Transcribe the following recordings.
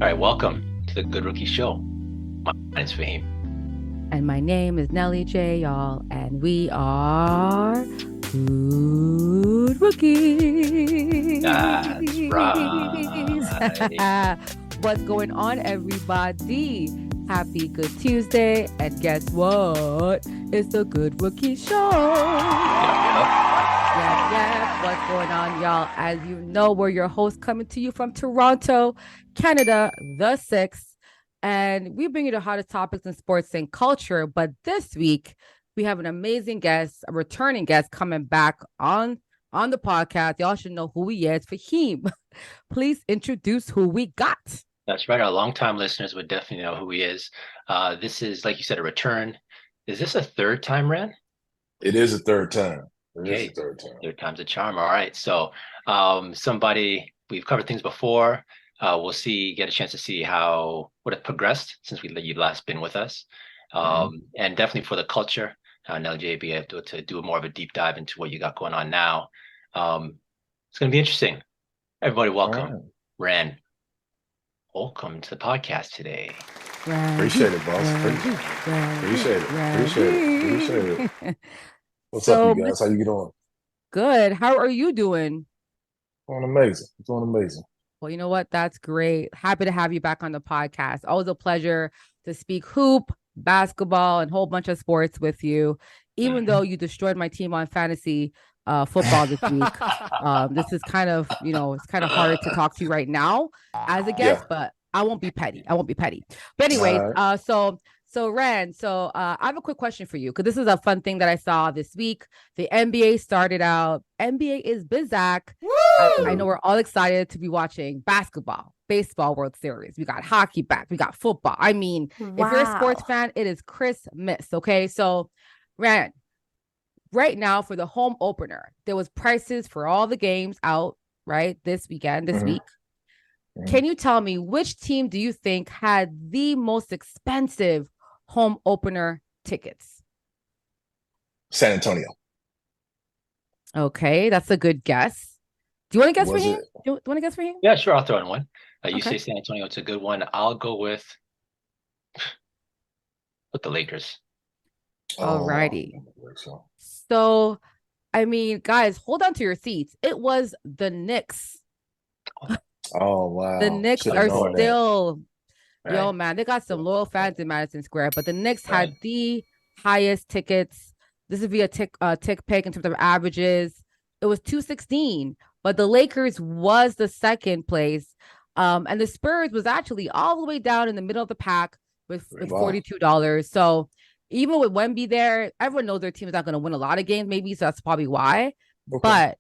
All right, welcome to the Good Rookie Show. My name's Fahim. And my name is Nelly J, y'all, and we are Good Rookies. That's right. What's going on, everybody? Happy Good Tuesday, and guess what? It's the Good Rookie Show. Yeah. What's going on, y'all? As you know, we're your hosts coming to you from Toronto, Canada, the 6th. And we bring you the hottest topics in sports and culture. But this week, we have an amazing guest, a returning guest coming back on the podcast. Y'all should know who he is. Fahim, please introduce who we got. That's right. Our longtime listeners would definitely know who he is. This is, like you said, a return. Is this a third time, Ran? It is a third time. Okay. Third time's a charm. All right. So somebody, we've covered things before. We'll get a chance to see what it progressed since you've last been with us. And definitely for the culture, now JB, I have to do more of a deep dive into what you got going on now. It's going to be interesting. Everybody, welcome. Randy Holcomb to the podcast today. Appreciate it, boss. Appreciate it. What's up, you guys? How you doing? Good. How are you doing? Doing amazing. Well, you know what? That's great. Happy to have you back on the podcast. Always a pleasure to speak hoop, basketball, and a whole bunch of sports with you. Even though you destroyed my team on fantasy football this week, this is kind of, it's kind of hard to talk to you right now as a guest, but I won't be petty. But anyways, So Ren, I have a quick question for you because this is a fun thing that I saw this week. The NBA started out. NBA is Bizak. I know we're all excited to be watching basketball, baseball World Series. We got hockey back. We got football. I mean, If you're a sports fan, it is Christmas. Okay, so Ren, right now for the home opener, there was prices for all the games out right this week. Can you tell me which team do you think had the most expensive home opener tickets? San Antonio. Okay, that's a good guess. Do you want to guess for him? Do you want to guess for him? Yeah, sure. I'll throw in one. You say San Antonio, it's a good one. I'll go with the Lakers. All righty. So, I mean, guys, hold on to your seats. It was the Knicks. Oh, wow. The Knicks are still... Yo, man, they got some loyal fans in Madison Square, but the Knicks had the highest tickets. This would be a tick pick in terms of averages. It was $216, but the Lakers was the second place. And the Spurs was actually all the way down in the middle of the pack with $42. So even with Wemby there, everyone knows their team is not going to win a lot of games, maybe. So that's probably why. But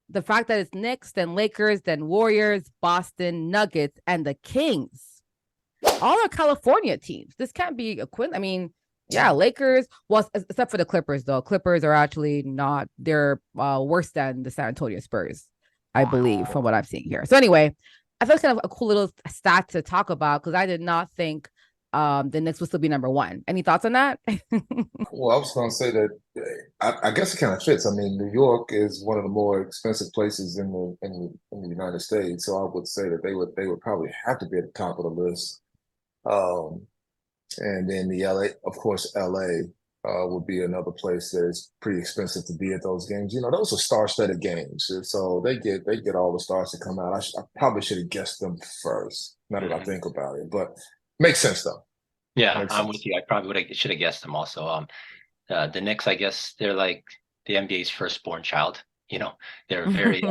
the fact that it's Knicks, then Lakers, then Warriors, Boston, Nuggets, and the Kings. All are California teams. This can't be a quint. I mean, Lakers. Well, except for the Clippers, though. Clippers are actually not. They're worse than the San Antonio Spurs, I believe, from what I'm seeing here. So anyway, I feel it's kind of a cool little stat to talk about because I did not think the Knicks would still be number one. Any thoughts on that? Well, I was going to say that I guess it kind of fits. I mean, New York is one of the more expensive places in the United States, so I would say that they would probably have to be at the top of the list. And then the LA would be another place that is pretty expensive to be at those games. Those are star-studded games, so they get all the stars to come out. I probably should have guessed them first. Now that I think about it, but makes sense though. Yeah, I'm with you. I probably should have guessed them also. The Knicks, I guess, they're like the NBA's firstborn child. They're very,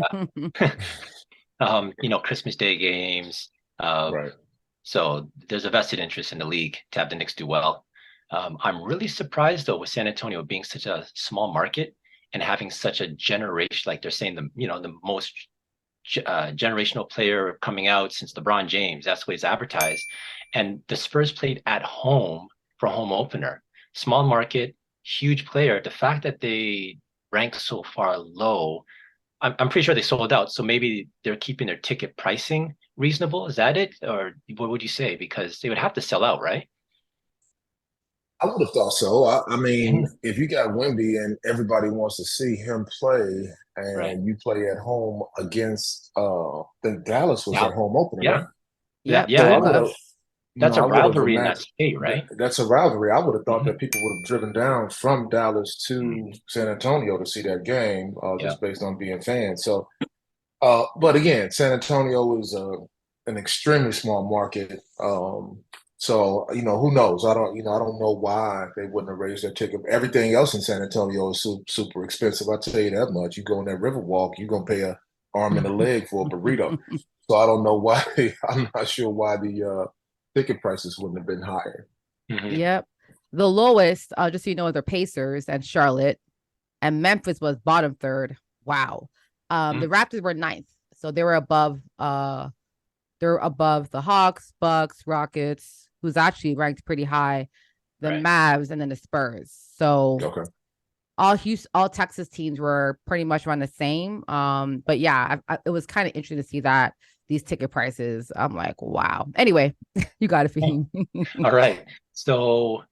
Christmas Day games. Right. So there's a vested interest in the league to have the Knicks do well. I'm really surprised though with San Antonio being such a small market and having such a generation, like they're saying the most generational player coming out since LeBron James. That's the way it's advertised. And the Spurs played at home for a home opener. Small market, huge player. The fact that they rank so far low, I'm pretty sure they sold out. So maybe they're keeping their ticket pricing reasonable. Is that it? Or what would you say? Because they would have to sell out, right? I would have thought so. I mean, if you got Wemby and everybody wants to see him play, and you play at home against, I think Dallas was their home opener, right? That, Yep. yeah, So I that, would uh, have, that's a I would have rivalry in that imagined state, right? that's a rivalry. I would have thought Hmm. that people would have driven down from Dallas to San Antonio to see that game, Yeah. just based on being fans. So, but again, San Antonio is an extremely small market. So who knows? I don't know why they wouldn't have raised their ticket. Everything else in San Antonio is super expensive. I'll tell you that much. You go in that Riverwalk, you're gonna pay a arm and a leg for a burrito. So I don't know why. I'm not sure why the ticket prices wouldn't have been higher. Hmm. Yep. The lowest, just so you know, are the Pacers and Charlotte, and Memphis was bottom third. Wow. The Raptors were ninth, so they're above the Hawks, Bucks, Rockets, who's actually ranked pretty high, the Right. Mavs, and then the Spurs. So Okay. all Texas teams were pretty much around the same. But yeah, it was kind of interesting to see that these ticket prices. I'm like, wow. Anyway, you got it, Fahim. All right. So,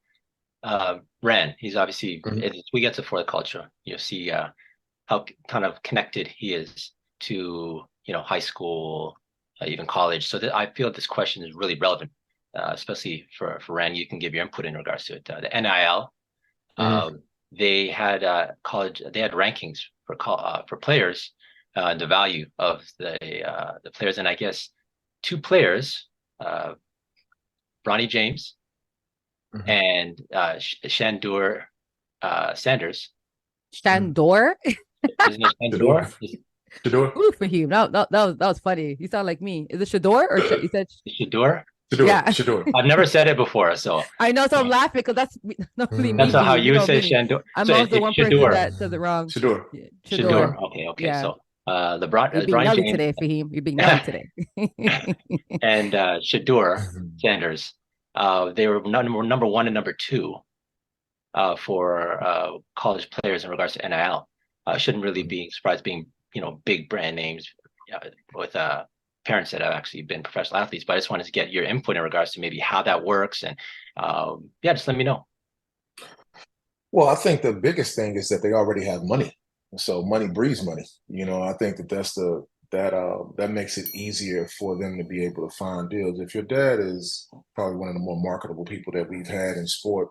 Rand, he's obviously, Mhm. we get to for the culture. You see how kind of connected he is to, high school, even college. So that I feel this question is really relevant, especially for Rand. You can give your input in regards to it. The NIL, Mhm. they had rankings for players, the value of the players, and I guess two players, uh, Bronny James Mhm. and Shedeur Sanders. Mhm. Shadeur. Isn't it Shedeur. Shedeur? Shedeur. Ooh, Fahim. That was funny. You sound like me. Is it Shador or you said? Shedeur? Shedeur. Yeah. Shedeur. I've never said it before, so I know, so I'm yeah. laughing because that's normally me, That's Mm. how Fahim. You you know say me. Shedeur. I'm So always the it's one person Shedeur. that says it wrong. Shedeur. Yeah, Shedeur. Shador. Okay. Yeah. So LeBron, You're being Bronny naughty James today, Fahim. You're being naughty today. and Shedeur Mhm. Sanders, they were number one and number two for college players in regards to NIL. Shouldn't really be surprised being, big brand names with parents that have actually been professional athletes. But I just wanted to get your input in regards to maybe how that works. And yeah, just let me know. Well, I think the biggest thing is that they already have money. So money breeds money. I think that makes it easier for them to be able to find deals. If your dad is probably one of the more marketable people that we've had in sport,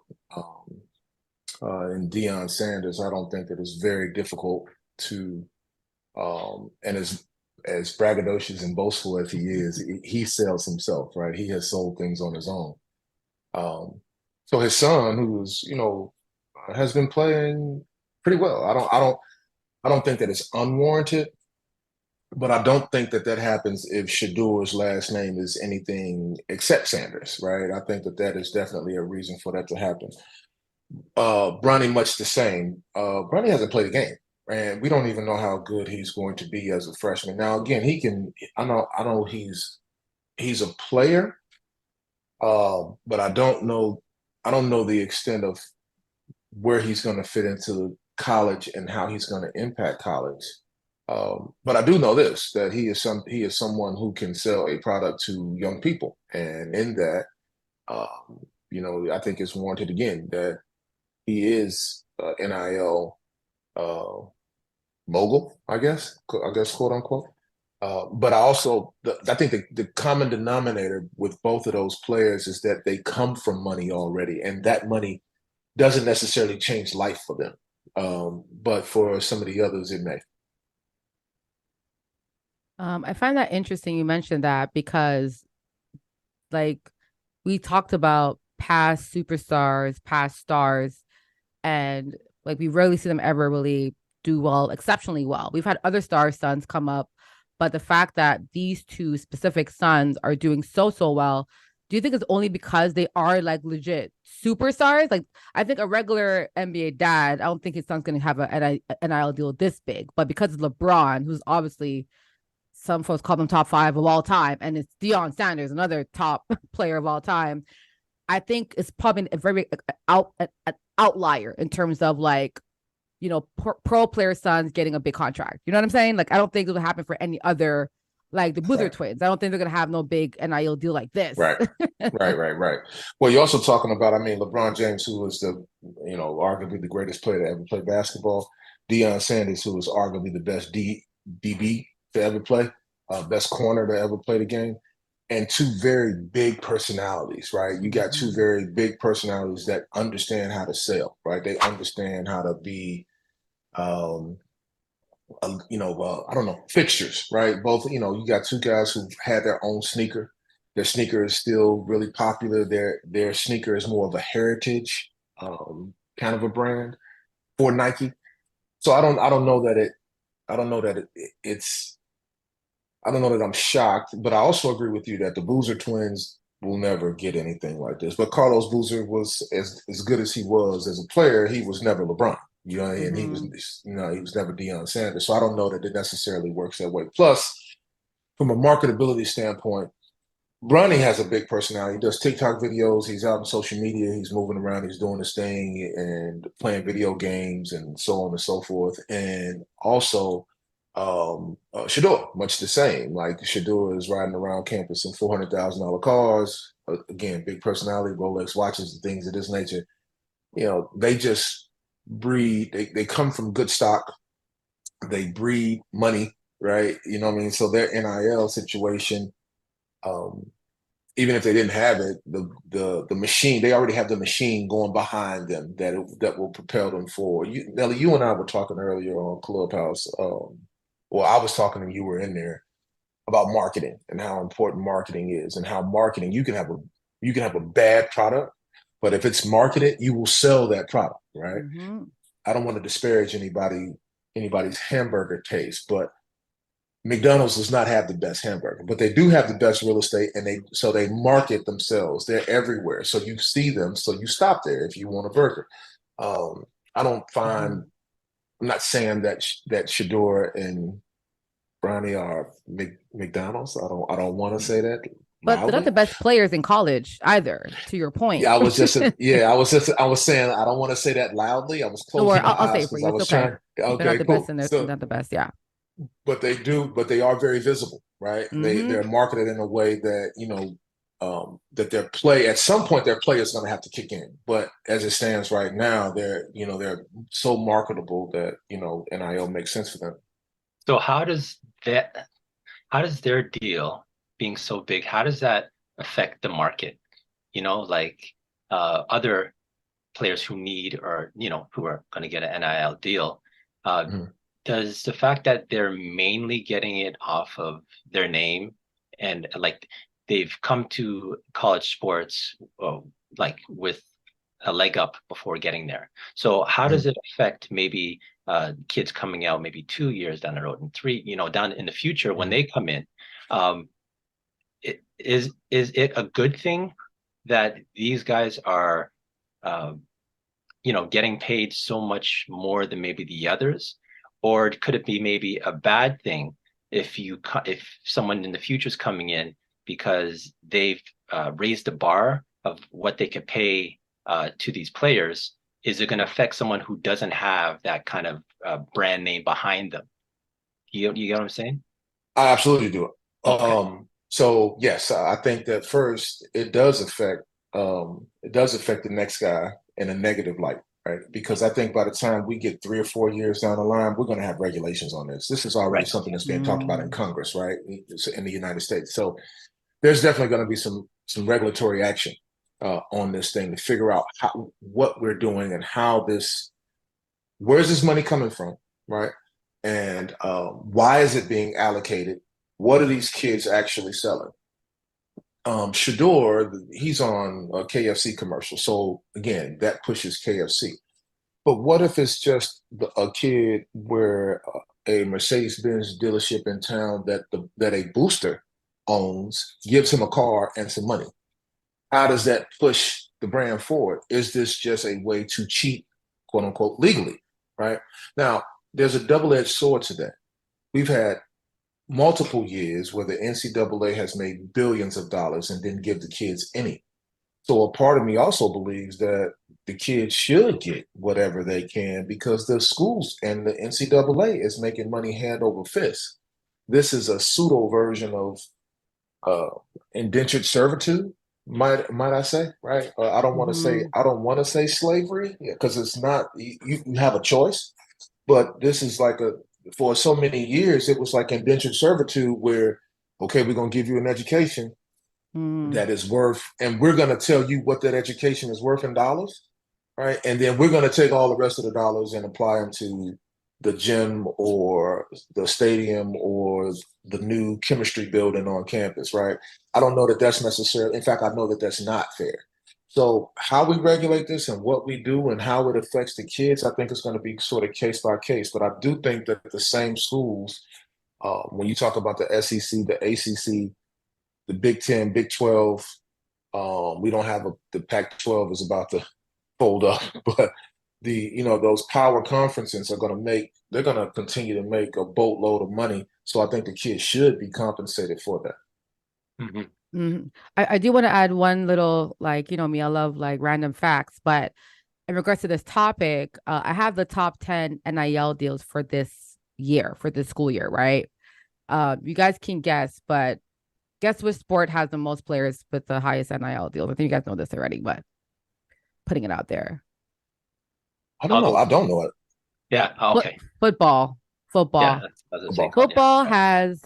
in Deion Sanders, I don't think that it's very difficult to, and as braggadocious and boastful as he is, he sells himself, right? He has sold things on his own. Um, so his son, who's has been playing pretty well. I don't think that it's unwarranted, but I don't think that that happens if Shadeur's last name is anything except Sanders, right? I think that that is definitely a reason for that to happen. Bronny, much the same. Bronny hasn't played a game, and we don't even know how good he's going to be as a freshman. Now, again, he can. I know he's a player, but I don't know. I don't know the extent of where he's going to fit into college and how he's going to impact college. But I do know this that he is someone who can sell a product to young people, and in that, I think it's warranted again that he is NIL uh, mogul, I guess, quote unquote. But I think the common denominator with both of those players is that they come from money already, and that money doesn't necessarily change life for them. But for some of the others, it may. I find that interesting you mentioned that because like we talked about past superstars, past stars, and like we rarely see them ever really do well, exceptionally well. We've had other star sons come up, but the fact that these two specific sons are doing so well, do you think it's only because they are like legit superstars? Like I think a regular NBA dad, I don't think his son's gonna have an NIL deal this big, but because it's LeBron, who's obviously some folks call them top five of all time, and it's Deion Sanders, another top player of all time. I think it's probably a very an outlier in terms of like pro player sons getting a big contract. You know what I'm saying? Like I don't think it'll happen for any other like the Boozer Right. twins. I don't think they're gonna have no big NIL deal like this. Right. Right. Well, you're also talking about, LeBron James, who was arguably the greatest player to ever play basketball. Deion Sanders, who was arguably the best DB to ever play, best corner to ever play the game. and two very big personalities, right? You got two very big personalities that understand how to sell, right? They understand how to be, I don't know, fixtures, right? Both, you got two guys who've had their own sneaker. Their sneaker is still really popular. Their sneaker is more of a heritage kind of a brand for Nike. So I don't know that it's I don't know that I'm shocked, but I also agree with you that the Boozer twins will never get anything like this. But Carlos Boozer was as good as he was as a player, he was never LeBron. And he was, he was never Deion Sanders. So I don't know that it necessarily works that way. Plus, from a marketability standpoint, Bronny has a big personality. He does TikTok videos. He's out on social media. He's moving around. He's doing his thing and playing video games and so on and so forth. And also, Shedeur, much the same. Like Shedeur is riding around campus in $400,000 cars. Again, big personality, Rolex watches, and things of this nature. They just breed. They come from good stock. They breed money, right? You know what I mean? So their NIL situation. Even if they didn't have it, the machine, they already have the machine going behind them that will propel them forward. Nelly, you and I were talking earlier on Clubhouse. Well, I was talking and you were in there about marketing and how important marketing is, and how marketing you can have a bad product, but if it's marketed, you will sell that product, right? I don't want to disparage anybody's hamburger taste, but McDonald's does not have the best hamburger, but they do have the best real estate, and they market themselves. They're everywhere, so you see them, so you stop there if you want a burger. I don't find. I'm not saying that Shadeur and Bronny are McDonald's. I don't want to say that. But they're not the best players in college either. To your point. Yeah, I was saying I don't want to say that loudly. I was closing my I'll say eyes it for because you. I was Okay. trying. They're Okay, not the cool. best, and they're not the best. Yeah. But they are very visible, right? They're marketed in a way that that their play at some point their play is going to have to kick in. But as it stands right now, they're so marketable that NIL makes sense for them. So how does their deal being so big, how does that affect the market? Like other players who need, or who are going to get an NIL deal. Does the fact that they're mainly getting it off of their name, and like they've come to college sports like with a leg up before getting there? So how does it affect maybe kids coming out maybe 2 years down the road, and 3, down in the future when they come in? Is it a good thing that these guys are getting paid so much more than maybe the others? Or could it be maybe a bad thing if someone in the future is coming in because they've raised the bar of what they could pay to these players? Is it going to affect someone who doesn't have that kind of brand name behind them? You get what I'm saying? I absolutely do it. Okay. So yes, I think that first it does affect the next guy in a negative light, right? Because I think by the time we get 3 or 4 years down the line, we're going to have regulations on this. This is already something that's being talked about in Congress, right, in the United States. So there's definitely going to be some regulatory action on this thing to figure out what we're doing and where's this money coming from, right? And why is it being allocated? What are these kids actually selling? Shedeur, he's on a KFC commercial. So again, that pushes KFC. But what if it's just a kid where a Mercedes-Benz dealership in town that a booster owns gives him a car and some money? How does that push the brand forward? Is this just a way to cheat, quote unquote, legally, right? Now, there's a double-edged sword to that. We've had multiple years where the NCAA has made billions of dollars and didn't give the kids any. So a part of me also believes that the kids should get whatever they can because the schools and the NCAA is making money hand over fist. This is a pseudo version of indentured servitude, might I say, right? I don't want to say slavery because it's not. You have a choice, but this is like for so many years, it was like indentured servitude where, okay, we're going to give you an education, that is worth, and we're going to tell you what that education is worth in dollars, right? And then we're going to take all the rest of the dollars and apply them to the gym or the stadium or the new chemistry building on campus, right? I don't know that that's necessary. In fact, I know that that's not fair. So how we regulate this and what we do and how it affects the kids, I think it's going to be sort of case by case. But I do think that the same schools, when you talk about the SEC, the ACC, the Big 10, Big 12, we don't have the Pac-12 is about to fold up, but those power conferences are they're going to continue to make a boatload of money. So I think the kids should be compensated for that. Mm-hmm. Mm-hmm. I do want to add one little, me, I love like random facts, but in regards to this topic, I have the top 10 NIL deals for this school year, right? You guys can guess, but guess which sport has the most players with the highest NIL deals? I think you guys know this already, but putting it out there. I don't know. I don't know it. Yeah. Okay. Football. Yeah. Football has,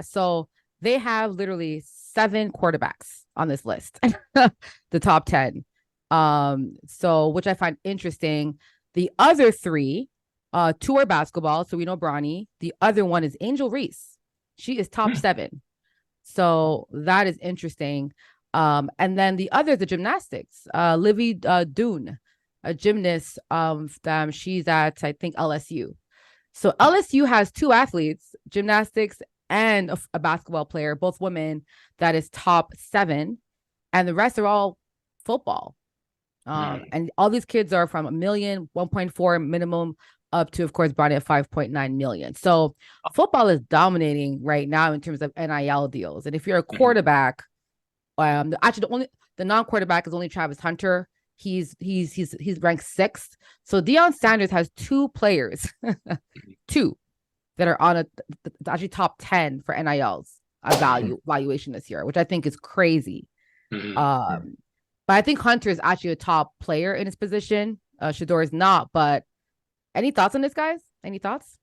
so they have literally 7 quarterbacks on this list, the top 10. So which I find interesting. The other 3, 2 are basketball. So we know Bronny. The other one is Angel Reese. She is top 7. So that is interesting. And then the other, the gymnastics, Livy Dune, a gymnast. She's at, I think, LSU. So LSU has 2 athletes, gymnastics and a basketball player, both women, that is top 7. And the rest are all football. And all these kids are from $1 million, 1.4 minimum, up to, of course, Bronny at 5.9 million. So football is dominating right now in terms of NIL deals. And if you're a quarterback, actually the non-quarterback is only Travis Hunter. He's ranked 6th. So Deion Sanders has 2 players, 2 that are on actually top 10 for NILs valuation this year, which I think is crazy. But I think Hunter is actually a top player in his position. Shedeur is not, but any thoughts on this, guys? Any thoughts?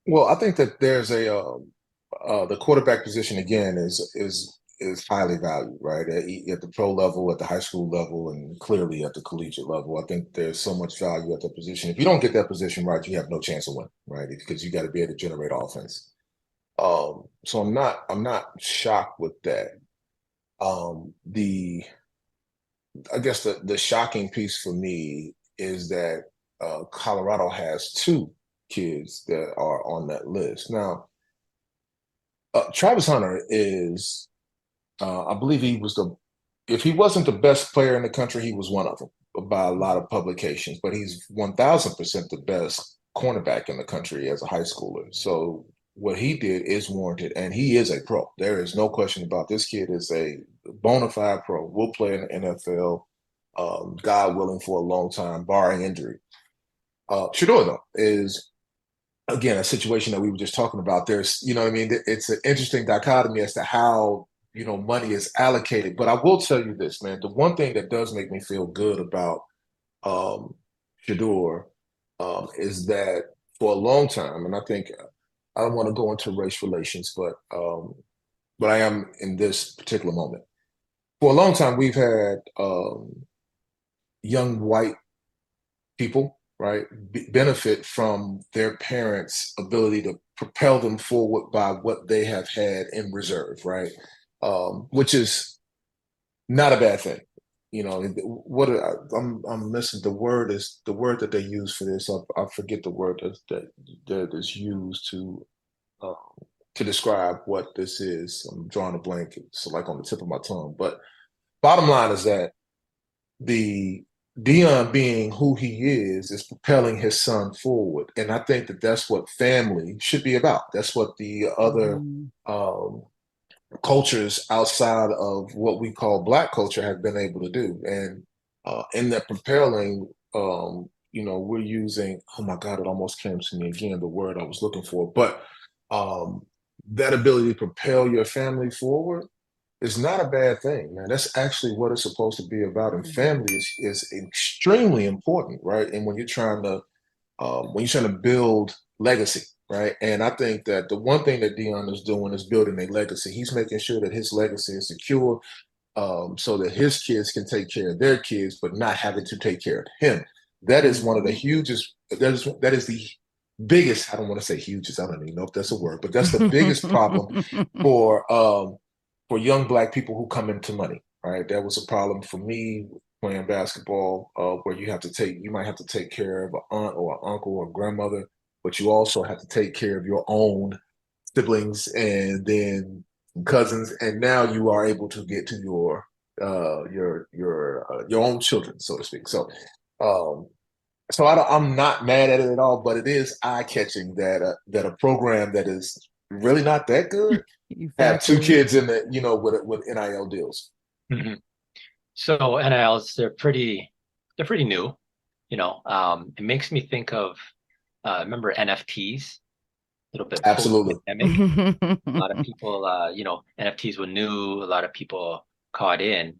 Well, I think that there's the quarterback position again is highly valued, right? At the pro level, at the high school level, and clearly at the collegiate level. I think there's so much value at that position. If you don't get that position right, you have no chance of winning, right? Because you got to be able to generate offense. So I'm not shocked with that. I guess the shocking piece for me is that Colorado has 2 kids that are on that list. Now, Travis Hunter is, I believe if he wasn't the best player in the country, he was one of them by a lot of publications, but he's 1,000% the best cornerback in the country as a high schooler. So what he did is warranted, and he is a pro. There is no question about this kid is a bona fide pro, will play in the NFL, God willing, for a long time, barring injury. Shedeur, though, is, again, a situation that we were just talking about. There's, it's an interesting dichotomy as to how, money is allocated. But I will tell you this, man, the one thing that does make me feel good about Shedeur is that for a long time, and I think I don't want to go into race relations, but I am in this particular moment. For a long time, we've had young white people, right, benefit from their parents' ability to propel them forward by what they have had in reserve, right, which is not a bad thing. I'm missing the word that they use for this. I forget the word that is used to describe what this is. I'm drawing a blank. It's like on the tip of my tongue. But bottom line is that the Deion, being who he is propelling his son forward. And I think that that's what family should be about. That's what the other cultures outside of what we call Black culture have been able to do. And in that propelling, we're using, oh my God, it almost came to me again, the word I was looking for. But that ability to propel your family forward is not a bad thing, man. That's actually what it's supposed to be about. And family is extremely important, right? And when you're trying to build legacy, right? And I think that the one thing that Dion is doing is building a legacy. He's making sure that his legacy is secure, so that his kids can take care of their kids, but not having to take care of him. That is one of the hugest. That is the biggest. I don't want to say hugest. I don't even know if that's a word, but that's the biggest problem for young Black people who come into money. Right, that was a problem for me playing basketball, where you might have to take care of an aunt or an uncle or a grandmother, but you also have to take care of your own siblings and then cousins, and now you are able to get to your own children, so to speak. So I'm not mad at it at all, but it is eye catching that a program that is really not that good have two kids in the with NIL deals. Mm-hmm. So NILs, they're pretty new. It makes me think of remember NFTs, a little bit Absolutely. post-pandemic. A lot of people, NFTs were new. A lot of people caught in.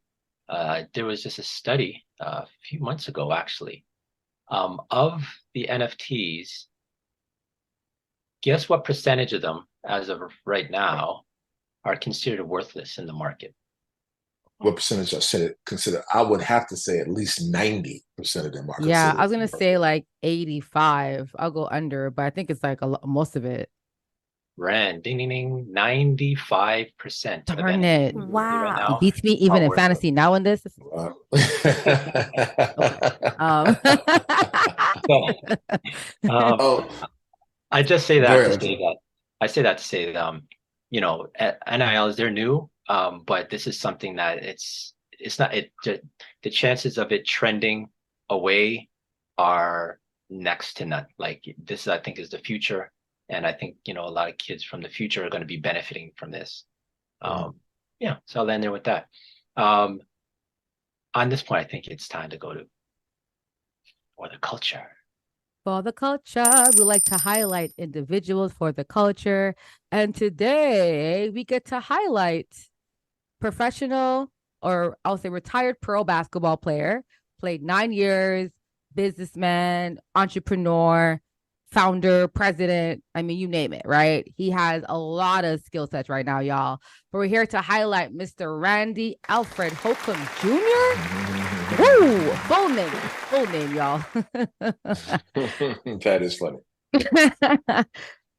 There was just a study a few months ago, actually, of the NFTs. Guess what percentage of them, as of right now, are considered worthless in the market? What percentage I consider? I would have to say at least 90% of them are. Yeah, I was gonna say like 85. I'll go under, but I think it's like most of it. Rand, ding, ding, ding, 95%. Darn it! Wow, right now, it beats me even in fantasy now in this. Wow. I just say that to say that. I say that to say that NILs, they're new, but this is something that it's not the chances of it trending away are next to none. Like this, I think, is the future, and I think a lot of kids from the future are going to be benefiting from this. Yeah, so I'll end there with that. On this point, I think it's time to go to for the culture. For the culture, we like to highlight individuals for the culture. And today we get to highlight professional, or I'll say retired pro basketball player, played 9 years, businessman, entrepreneur, founder, president. I mean, you name it, right? He has a lot of skill sets right now, y'all. But we're here to highlight Mr. Randy Alfred Holcomb Jr. Woo! Full name, y'all. That is funny.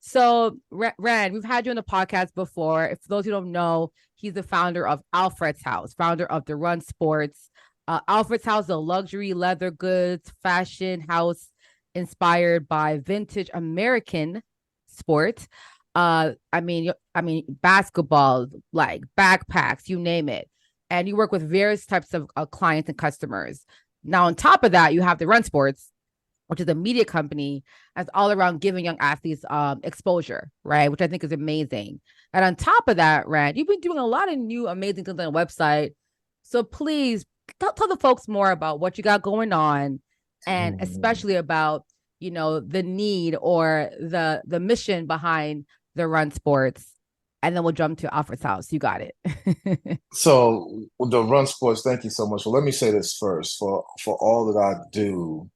So, Rand, we've had you on the podcast before. If those who don't know, he's the founder of Alfred's House, founder of the Run Sports. Alfred's House is a luxury leather goods fashion house inspired by vintage American sports. I mean, basketball, like backpacks, you name it. And you work with various types of clients and customers. Now, on top of that, you have the Run Sports, which is a media company that's all around giving young athletes exposure, right? Which I think is amazing. And on top of that, Rand, you've been doing a lot of new amazing things on the website. So please tell the folks more about what you got going on, and especially about, the need or the mission behind the Run Sports. And then we'll jump to Alfred's House. You got it. So the Run Sports, thank you so much. Well, let me say this first. For all that I do,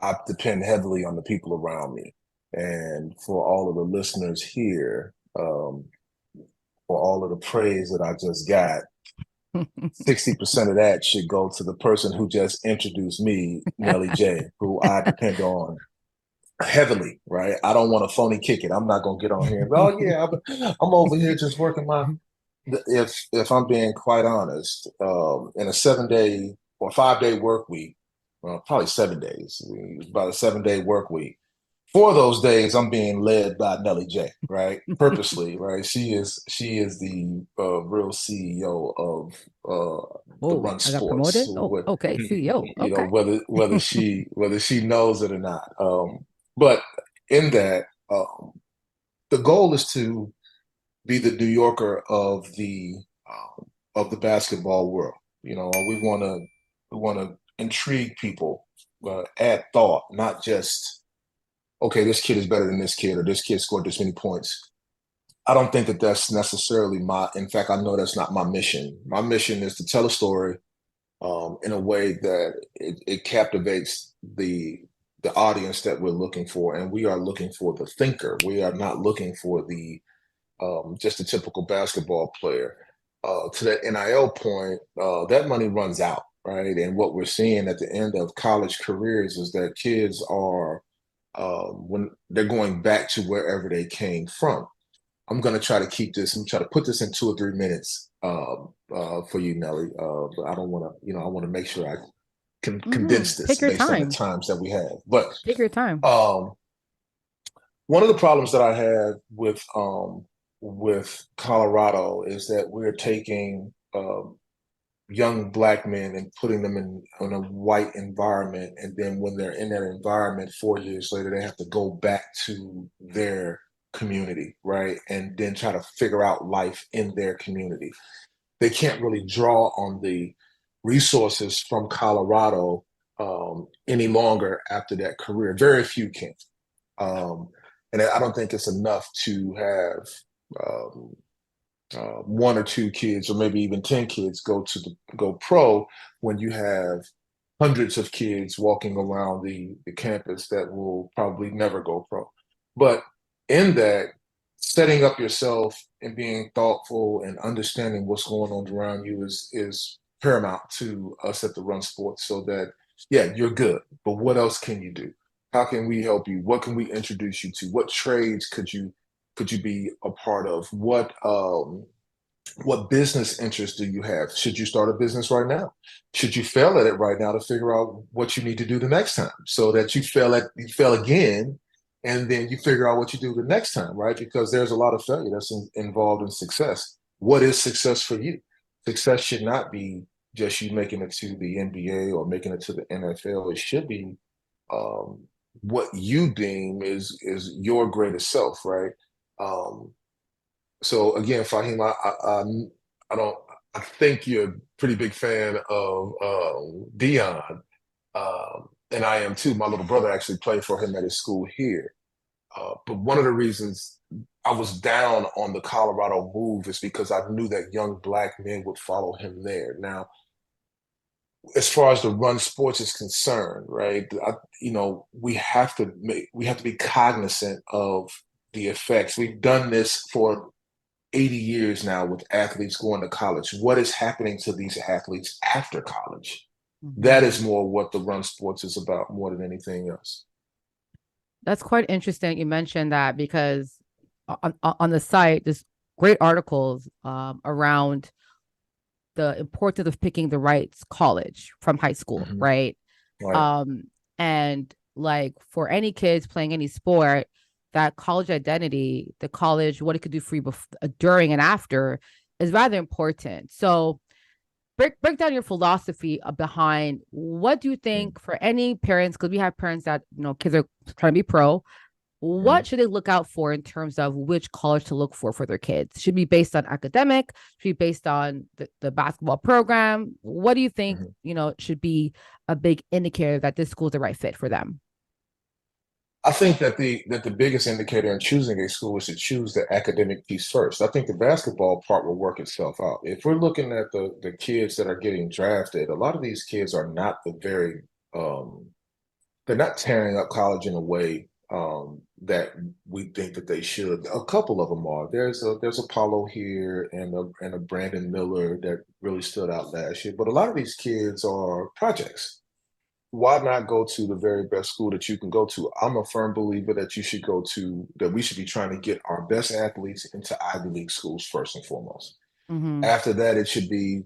I depend heavily on the people around me. And for all of the listeners here, for all of the praise that I just got, 60% of that should go to the person who just introduced me, Nelly J, who I depend on heavily, right? I don't want to phony kick it. I'm not going to get on here and, oh yeah, I'm over here just working if I'm being quite honest, in a 7-day or 5-day work week, well, probably 7 days, about a 7-day work week. 4 of those days I'm being led by Nelly J, right? Purposely, right? She is the real CEO of the Run Sports. I got promoted? Okay, CEO. Okay. Whether she knows it or not. But in that, the goal is to be the New Yorker of the basketball world. We want to intrigue people, add thought, not just, okay, this kid is better than this kid, or this kid scored this many points. I don't think that that's necessarily in fact, I know that's not my mission. My mission is to tell a story in a way that it captivates the the audience that we're looking for, and we are looking for the thinker. We are not looking for the just a typical basketball player. To that NIL point, that money runs out, right? And what we're seeing at the end of college careers is that kids are when they're going back to wherever they came from. I'm going to try to keep this. I'm trying to put this in 2 or 3 minutes for you, Nelly. But I don't want to, I want to make sure I can condense this Take your based on the time. times that we have. But Take your time. one of the problems that I have with Colorado is that we're taking young Black men and putting them in a white environment, and then when they're in that environment 4 years later, they have to go back to their community, right? And then try to figure out life in their community. They can't really draw on the resources from Colorado any longer after that career. Very few can. And I don't think it's enough to have 1 or 2 kids, or maybe even 10 kids, go pro when you have hundreds of kids walking around the campus that will probably never go pro. But in that, setting up yourself and being thoughtful and understanding what's going on around you is paramount to us at the Run Sports, so that, yeah, you're good, but what else can you do? How can we help you? What can we introduce you to? What trades could you be a part of? What business interests do you have? Should you start a business right now? Should you fail at it right now to figure out what you need to do the next time, so that you fail again, and then you figure out what you do the next time, right? Because there's a lot of failure that's involved in success. What is success for you? Success should not be just you making it to the NBA or making it to the NFL. It should be what you deem is your greatest self, right? So again, Fahim, I don't. I think you're a pretty big fan of Dion, and I am too. My little brother actually played for him at his school here. But one of the reasons I was down on the Colorado move is because I knew that young Black men would follow him there. Now, as far as the Run Sports is concerned, right? We have to be cognizant of the effects. We've done this for 80 years now with athletes going to college. What is happening to these athletes after college? That is more what the Run Sports is about, more than anything else. That's quite interesting. You mentioned that, because on the site, there's great articles around the importance of picking the right college from high school, right? And like for any kids playing any sport, that college identity, the college, what it could do for you during and after, is rather important. So break down your philosophy behind what do you think for any parents, because we have parents that, kids are trying to be pro. What should they look out for in terms of which college to look for their kids? Should be based on academic, should be based on the basketball program. What do you think, should be a big indicator that this school is the right fit for them? I think that the biggest indicator in choosing a school is to choose the academic piece first. I think the basketball part will work itself out. If we're looking at the kids that are getting drafted, a lot of these kids are not they're not tearing up college in a way that we think that they should. A couple of them are. There's a Paulo here and a Brandon Miller that really stood out last year. But a lot of these kids are projects. Why not go to the very best school that you can go to? I'm a firm believer that we should be trying to get our best athletes into Ivy League schools first and foremost. After that, it should be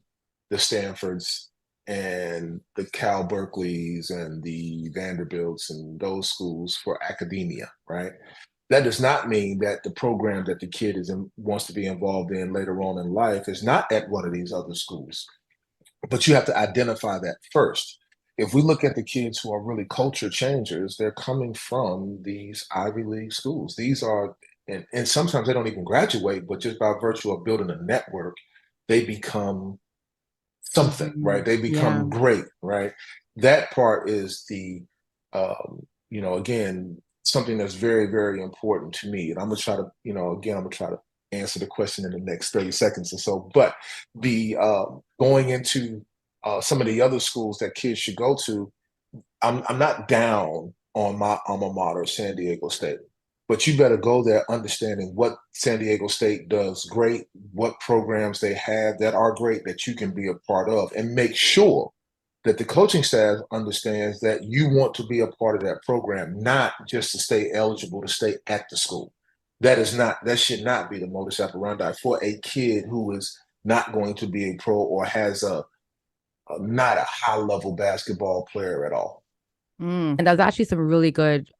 the Stanfords and the Cal Berkeleys and the Vanderbilts and those schools for academia, right? That does not mean that the program that the kid wants to be involved in later on in life is not at one of these other schools. But you have to identify that first. If we look at the kids who are really culture changers, they're coming from these Ivy League schools. These are, and sometimes they don't even graduate, but just by virtue of building a network, they become something, right? They become great, right? That part is again, something that's very, very important to me. And I'm going to try to, I'm going to try to answer the question in the next 30 seconds or so. But going into some of the other schools that kids should go to, I'm not down on my alma mater, San Diego State. But you better go there understanding what San Diego State does great, what programs they have that are great that you can be a part of, and make sure that the coaching staff understands that you want to be a part of that program, not just to stay eligible to stay at the school. That should not be the modus operandi for a kid who is not going to be a pro or has not a high level basketball player at all. And there's actually some really good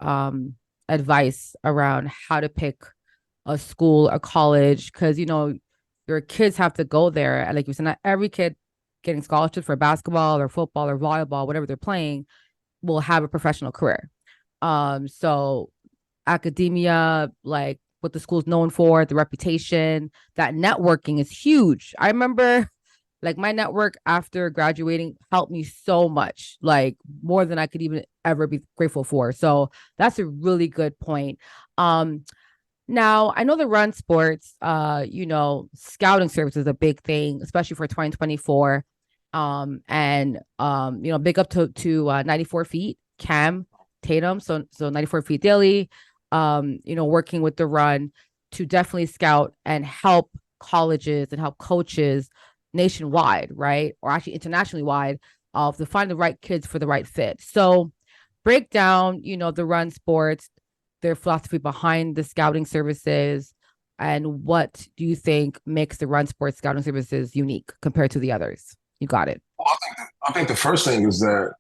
advice around how to pick a school or college, because your kids have to go there, and like you said, not every kid getting scholarships for basketball or football or volleyball, whatever they're playing, will have a professional career. So academia, like what the school's known for, the reputation, that networking is huge. I remember like my network after graduating helped me so much, like more than I could even ever be grateful for. So that's a really good point. Now I know the run sports, scouting service is a big thing, especially for 2024. Big up to 94 feet, Cam Tatum. So 94 feet daily, working with the run to definitely scout and help colleges and help coaches nationwide, right? Or actually internationally wide, to find the right kids for the right fit. So break down, the run sports, their philosophy behind the scouting services, and what do you think makes the run sports scouting services unique compared to the others? You got it. Well, I think the first thing is that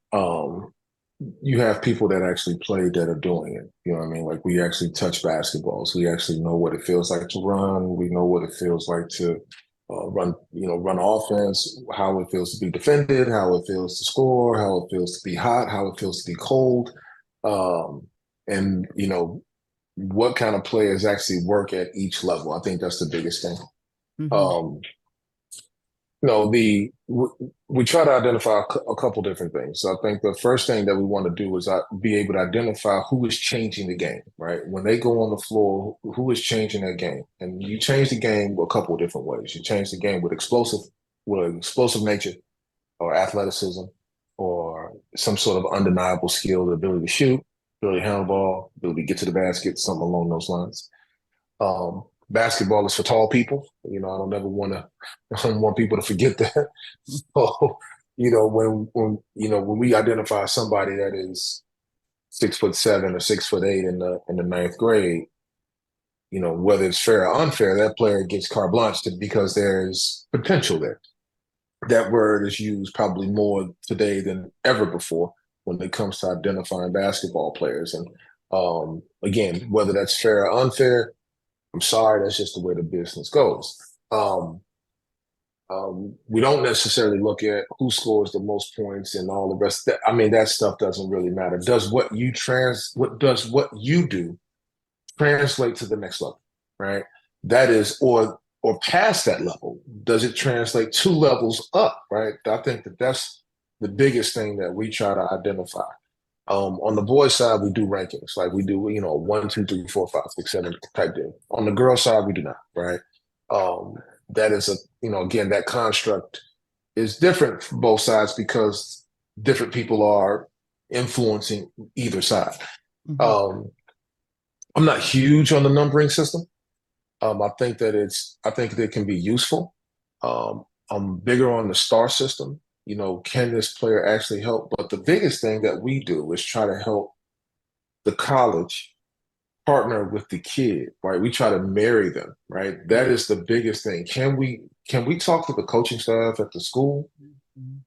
you have people that actually play that are doing it. You know what I mean? Like we actually touch basketballs. We actually know what it feels like to run. We know what it feels like to run offense, how it feels to be defended, how it feels to score, how it feels to be hot, how it feels to be cold. And what kind of players actually work at each level. I think that's the biggest thing. Mm-hmm. We try to identify a couple different things. So I think the first thing that we want to do is be able to identify who is changing the game, right? When they go on the floor, who is changing that game? And you change the game a couple of different ways. You change the game with explosive nature or athleticism or some sort of undeniable skill, the ability to shoot, ability to handle the ball, ability to get to the basket, something along those lines. Basketball is for tall people. I don't want people to forget that. So, when we identify somebody that is 6'7" or 6'8" in the ninth grade, whether it's fair or unfair, that player gets carte blanche because there's potential there. That word is used probably more today than ever before when it comes to identifying basketball players. And again, whether that's fair or unfair, I'm sorry, that's just the way the business goes. We don't necessarily look at who scores the most points and all the rest. That stuff doesn't really matter. Does what you do translate to the next level, right? That is, or past that level. Does it translate 2 levels up, right? I think that's the biggest thing that we try to identify. On the boys' side, we do rankings, like we do, 1, 2, 3, 4, 5, 6, 7 type deal. On the girls' side, we do not, right? That is again, that construct is different for both sides because different people are influencing either side. Mm-hmm. I'm not huge on the numbering system. I think that it can be useful. I'm bigger on the star system. Can this player actually help? But the biggest thing that we do is try to help the college partner with the kid, right? We try to marry them, right? That is the biggest thing. Can we talk to the coaching staff at the school,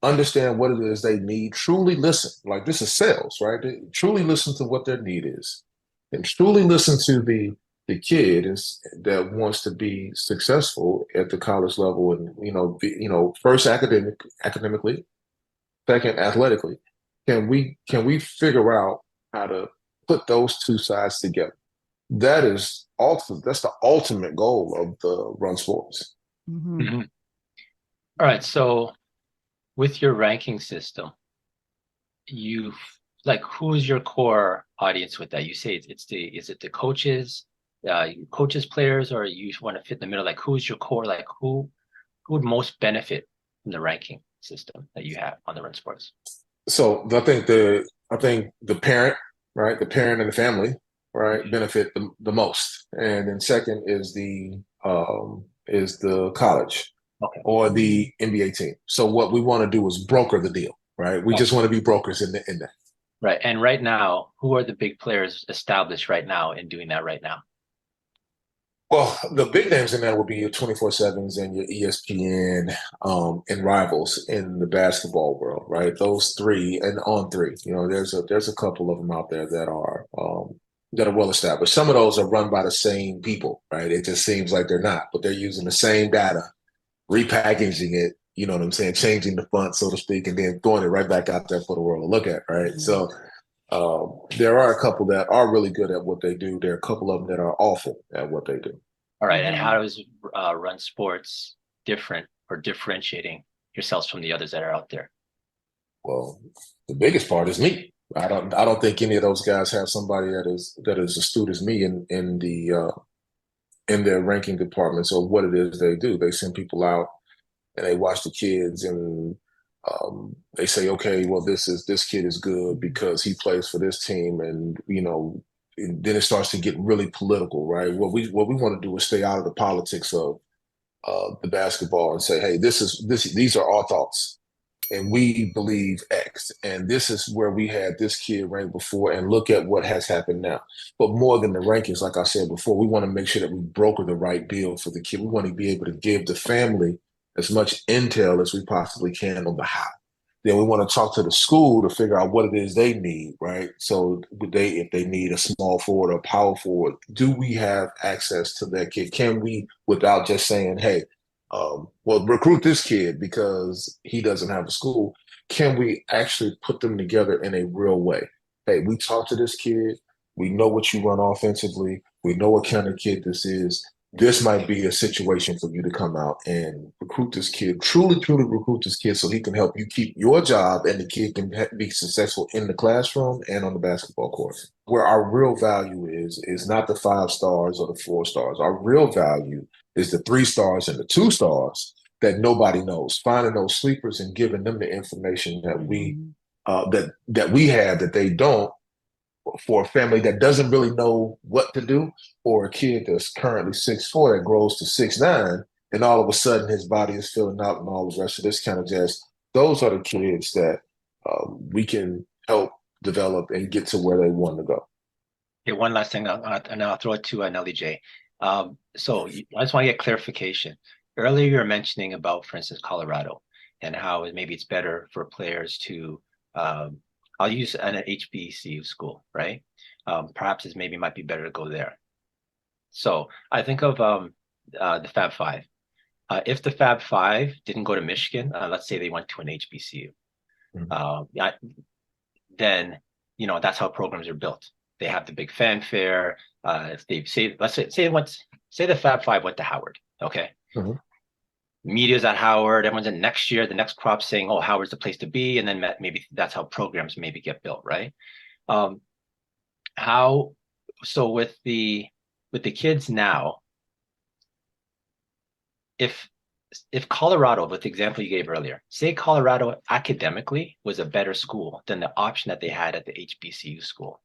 understand what it is they need, truly listen, like this is sales, right? They truly listen to what their need is and truly listen to the kid that wants to be successful at the college level and, first academically, second athletically. Can we figure out how to put those two sides together? That's the ultimate goal of the run sports. Mm-hmm. Mm-hmm. All right. So with your ranking system, who's your core audience with that? You say is it the coaches, players, or you want to fit in the middle? Like who's your core? Like who would most benefit from the ranking system that you have on the run sports? So I think the parent, right? The parent and the family, right, benefit the most. And then second is the college Okay. or the NBA team. So what we want to do is broker the deal, right? We just want to be brokers in that. Right. And right now, who are the big players established right now in doing that right now? Well, the big names in that would be your 24/7s and your ESPN and rivals in the basketball world, right? Those three and on three. There's a couple of them out there that are well established. Some of those are run by the same people, right? It just seems like they're not, but they're using the same data, repackaging it, you know what I'm saying, changing the font, so to speak, and then throwing it right back out there for the world to look at, right? Mhm. So there are a couple that are really good at what they do. There are a couple of them that are awful at what they do. All right. And Mhm. how does Run Sports different or differentiating yourselves from the others that are out there? Well, the biggest part is me. I don't think any of those guys have somebody that is astute as me in their ranking departments or what it is they do. They send people out and they watch the kids and they say, okay, well, this kid is good because he plays for this team, and and then it starts to get really political, right? What we want to do is stay out of the politics of the basketball and say, hey, these are our thoughts, and we believe X, and this is where we had this kid ranked before, and look at what has happened now. But more than the rankings, like I said before, we want to make sure that we broker the right deal for the kid. We want to be able to give the family as much intel as we possibly can on the how. Then we want to talk to the school to figure out what it is they need, right? So if they need a small forward or power forward, do we have access to that kid? Can we, without just saying, hey, well, recruit this kid because he doesn't have a school, can we actually put them together in a real way? Hey, we talked to this kid. We know what you run offensively. We know what kind of kid this is. This might be a situation for you to come out and recruit this kid, truly, truly recruit this kid so he can help you keep your job and the kid can be successful in the classroom and on the basketball court. Where our real value is not the 5 stars or the 4 stars. Our real value is the 3 stars and the 2 stars that nobody knows. Finding those sleepers and giving them the information that we have that they don't, for a family that doesn't really know what to do, or a kid that's currently 6'4" that grows to 6'9", and all of a sudden his body is filling out and all the rest of this kind of jazz. Those are the kids that we can help develop and get to where they want to go. Okay, one last thing, and I'll throw it to Nelly J. So I just want to get clarification. Earlier, you were mentioning about, for instance, Colorado, and how maybe it's better for players to I'll use an HBCU school, right? Perhaps it maybe might be better to go there. So I think of the Fab Five. If the Fab Five didn't go to Michigan, let's say they went to an HBCU, then that's how programs are built. They have the big fanfare. If they say, let's say the Fab Five went to Howard, okay? Mm-hmm. Media's at Howard, everyone's in next year, the next crop saying, oh, Howard's the place to be. And then maybe that's how programs maybe get built, right? So with the kids now, if Colorado, with the example you gave earlier, say Colorado academically was a better school than the option that they had at the HBCU school,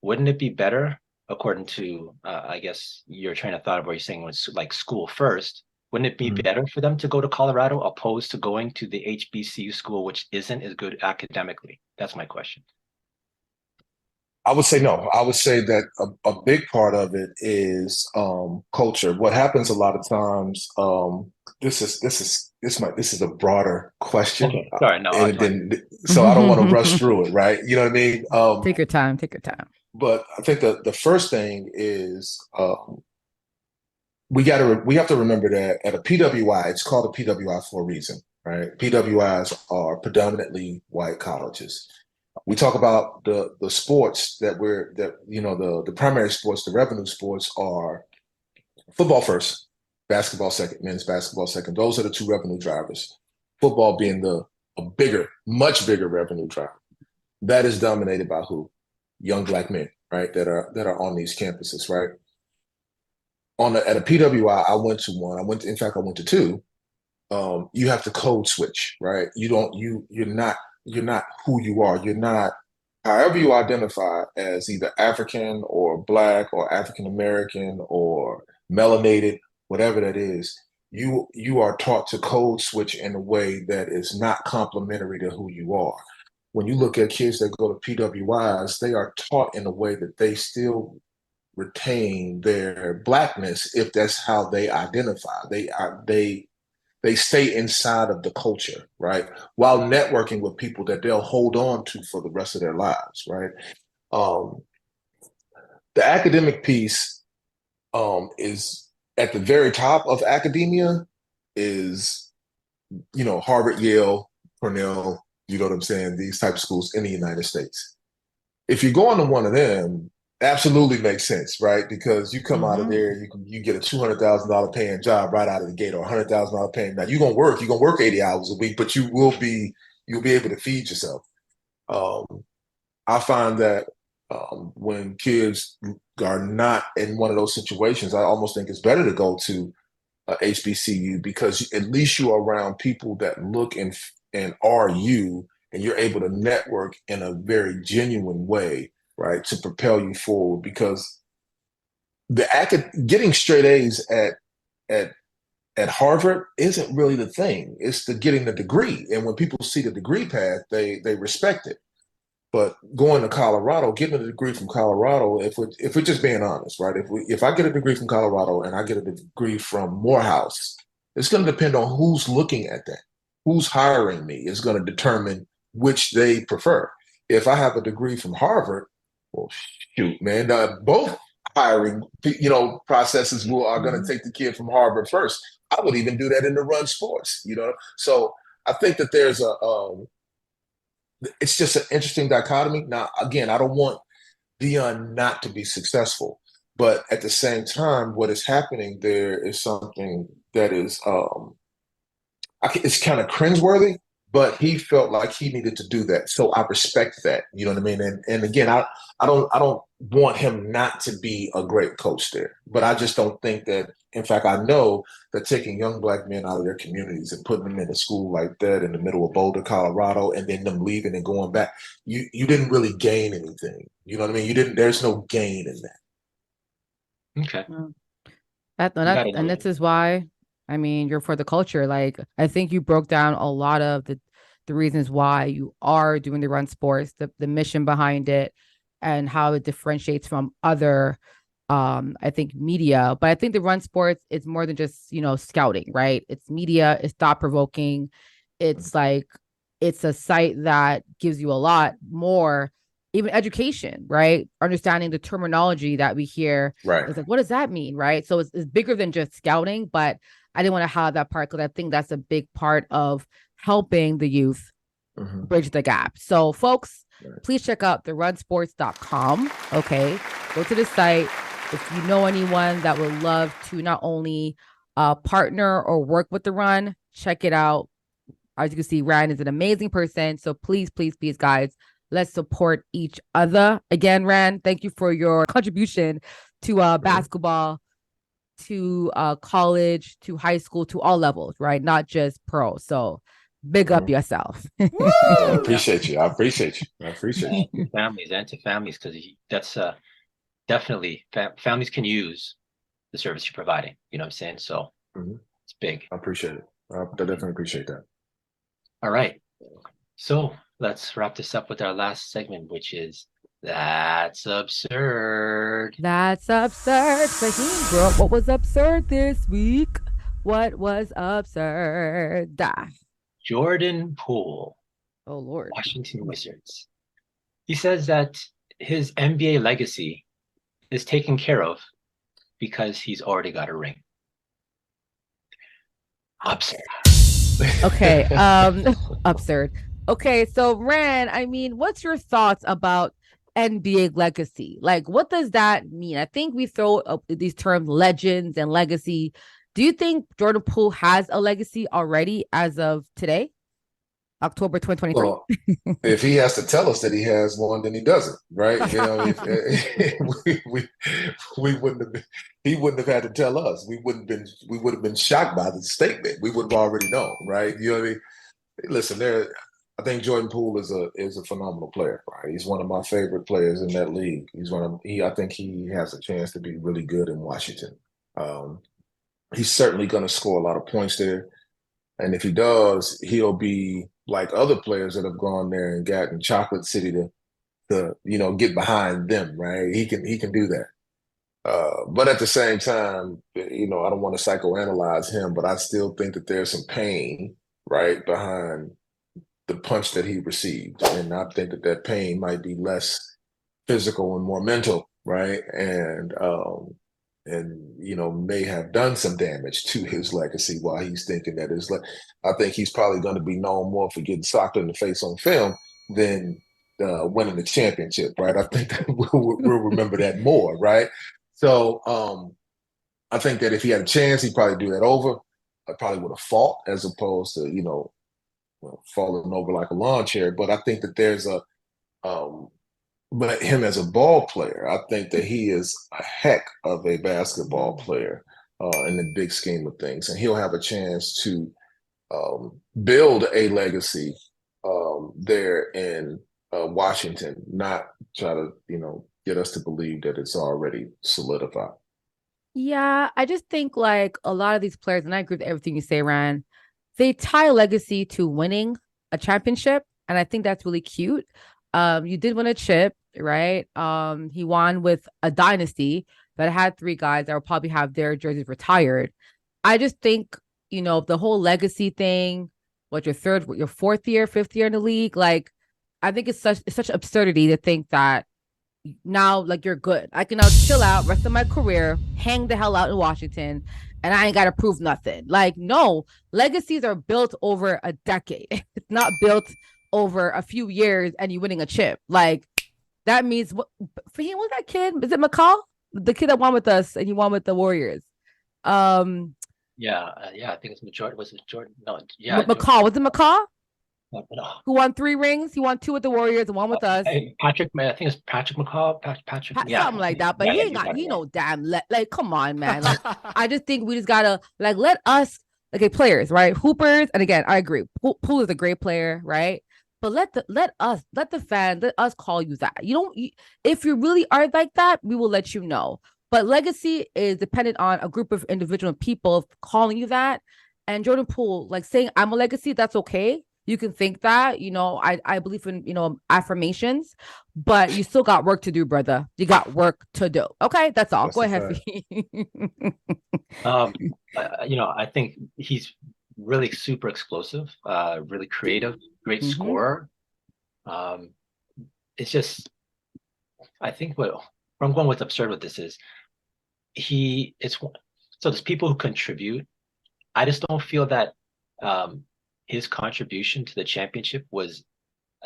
wouldn't it be better, according to, I guess, your train of thought of where you're saying was like school first, wouldn't it be better for them to go to Colorado opposed to going to the HBCU school, which isn't as good academically? That's my question. I would say no. I would say that a big part of it is culture. What happens a lot of times, this is a broader question. Okay, sorry, no. So I don't want to rush through it, right? You know what I mean? Take your time. Take your time. But I think the first thing is we have to remember that at a PWI, it's called a PWI for a reason, right? PWIs are predominantly white colleges. We talk about the sports the primary sports, the revenue sports are football first, basketball second, men's basketball second. Those are the 2 revenue drivers. Football being much bigger revenue driver. That is dominated by who? Young Black men, right? That are on these campuses, right? At a PWI, I went to one. I went to 2. You have to code switch, right? You're not who you are. You're not however you identify as either African or Black or African American or melanated, whatever that is, you are taught to code switch in a way that is not complementary to who you are. When you look at kids that go to PWIs, they are taught in a way that they still retain their Blackness if that's how they identify. They stay inside of the culture, right? While networking with people that they'll hold on to for the rest of their lives, right? Um, the academic piece is at the very top of academia is, Harvard, Yale, Cornell, you know what I'm saying? These type of schools in the United States. If you're going to one of them, absolutely makes sense, right? Because you come out of there, you get a $200,000 paying job right out of the gate, or $100,000 paying. Now you're gonna work 80 hours a week, but you'll be able to feed yourself. I find that when kids are not in one of those situations, I almost think it's better to go to HBCU, because at least you are around people that look and are you, and you're able to network in a very genuine way, right, to propel you forward. Because getting straight A's at Harvard isn't really the thing. It's the getting the degree, and when people see the degree path, they respect it. But going to Colorado, getting a degree from Colorado, if we're just being honest, right? If I get a degree from Colorado and I get a degree from Morehouse, it's going to depend on who's looking at that, who's hiring me is going to determine which they prefer. If I have a degree from Harvard, well, shoot, man, both hiring processes are going to take the kid from Harvard first. I would even do that in the run sports, So I think that there's it's just an interesting dichotomy. Now, again, I don't want Dion not to be successful, but at the same time, what is happening there is something that is, it's kind of cringeworthy, but he felt like he needed to do that. So I respect that. You know what I mean? And again, I don't want him not to be a great coach there, but I just don't think that. In fact, I know that taking young Black men out of their communities and putting them in a school like that in the middle of Boulder, Colorado, and then them leaving and going back, you didn't really gain anything. You know what I mean? There's no gain in that. Okay. And this is why, I mean, you're for the culture. Like, I think you broke down a lot of the reasons why you are doing the run sports, the mission behind it, and how it differentiates from other I think media. But I think the run sports, it's more than just scouting, right? It's media, it's thought-provoking, it's like it's a site that gives you a lot more, even education, right? Understanding the terminology that we hear, right? It's like, what does that mean, right? So it's bigger than just scouting. But I didn't want to have that part, because I think that's a big part of helping the youth bridge the gap. So folks, please check out therunsports.com. Okay, go to the site. If you know anyone that would love to not only partner or work with the run, check it out. As you can see, Ryan is an amazing person. So please, please, please, guys, let's support each other. Again, Rand, thank you for your contribution to basketball, to college, to high school, to all levels, right? Not just pro. So big up yourself. I appreciate you. I appreciate you. Families and to families, because that's definitely families can use the service you're providing. You know what I'm saying? So it's big. I appreciate it. I definitely appreciate that. All right. So let's wrap this up with our last segment, which is That's Absurd. That's absurd. Fahim, bro, what was absurd this week? What was absurd? Jordan Poole. Oh, Lord. Washington Wizards. He says that his NBA legacy is taken care of because he's already got a ring. Absurd. Okay. Absurd. Okay. So, Ran, I mean, what's your thoughts about NBA legacy? Like, what does that mean? I think we throw up these terms, legends and legacy. Do you think Jordan Poole has a legacy already as of today, October 2023? Well, if he has to tell us that he has one, then he doesn't, right? We wouldn't have been, he wouldn't have had to tell us. We would have been shocked by the statement. We would have already known, right? You know what I mean? Listen, I think Jordan Poole is a phenomenal player. Right, he's one of my favorite players in that league. I think he has a chance to be really good in Washington. Um, he's certainly going to score a lot of points there, and if he does, he'll be like other players that have gone there and gotten Chocolate City to get behind them. Right, he can do that. But at the same time, I don't want to psychoanalyze him, but I still think that there's some pain right behind the punch that he received. And I think that that pain might be less physical and more mental, right? And may have done some damage to his legacy while he's thinking that I think he's probably going to be known more for getting socked in the face on film than winning the championship, right? I think that we'll remember that more, right? So I think that if he had a chance, he'd probably do that over. I probably would have fought as opposed to, falling over like a lawn chair. But I think that but him as a ball player, I think that he is a heck of a basketball player in the big scheme of things. And he'll have a chance to build a legacy there in Washington, not try to, get us to believe that it's already solidified. Yeah, I just think like a lot of these players, and I agree with everything you say, Ryan, they tie legacy to winning a championship. And I think that's really cute. You did win a chip, right? He won with a dynasty that had three guys that will probably have their jerseys retired. I just think, the whole legacy thing, your fourth year, fifth year in the league, like I think it's such absurdity to think that now like you're good. I can now chill out, rest of my career, hang the hell out in Washington, and I ain't gotta prove nothing. Like, no, legacies are built over a decade. It's not built over a few years and you winning a chip. Like that means what for him was that kid? Is it McCall? The kid that won with us and he won with the Warriors. Yeah, I think it's Jordan. Was it Jordan? No, yeah, McCall. Was it McCall? No. Who won 3 rings? He won 2 with the Warriors and 1 with us. Patrick, I think it's Patrick McCall. Patrick, yeah, something like that. But yeah, he ain't got, damn, like, come on, man. Like, I just think we just gotta like let us, okay, players, right? Hoopers, and again, I agree. Poole is a great player, right? But let the fans, let us call you that. If you really are like that, we will let you know. But legacy is dependent on a group of individual people calling you that. And Jordan Poole, like saying I'm a legacy, that's okay. You can think that, I believe in, affirmations, but you still got work to do, brother. You got work to do. Okay, that's all. Go ahead. I think he's really super explosive, really creative, great scorer. It's just, I think I'm going what's absurd with this is so there's people who contribute. I just don't feel that his contribution to the championship was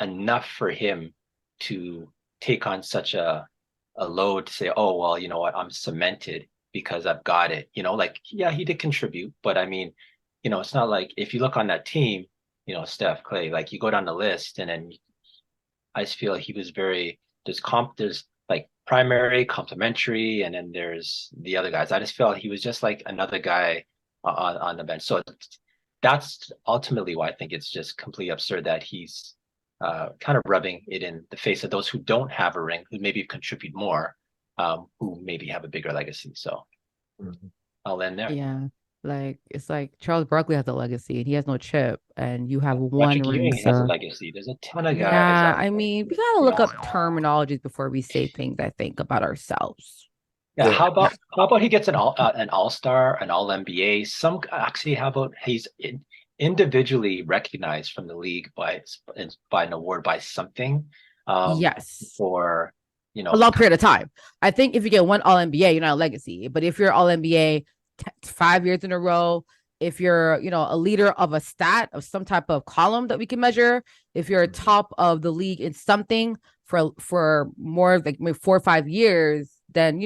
enough for him to take on such a load to say, oh, well, you know what, I'm cemented because I've got it. Yeah, he did contribute, but I mean, it's not like if you look on that team, Steph, Clay, like you go down the list and then I just feel like he was there's like primary, complementary, and then there's the other guys. I just felt he was just like another guy on the bench. So that's ultimately why I think it's just completely absurd that he's kind of rubbing it in the face of those who don't have a ring, who maybe contribute more, who maybe have a bigger legacy. So I'll end there. Yeah. Like it's like Charles Barkley has a legacy and he has no chip, and you have one ring. Has a legacy. There's a ton of guys. Yeah, I mean, we gotta look up terminologies before we say things, I think, about ourselves. Yeah. How about he gets an all-star, an all-NBA? How about he's individually recognized from the league by an award by something? Yes. For a long period of time. I think if you get one all-NBA, you're not a legacy. But if you're all-NBA 5 years in a row, if you're a leader of a stat of some type of column that we can measure, if you're top of the league in something for more like maybe 4 or 5 years, then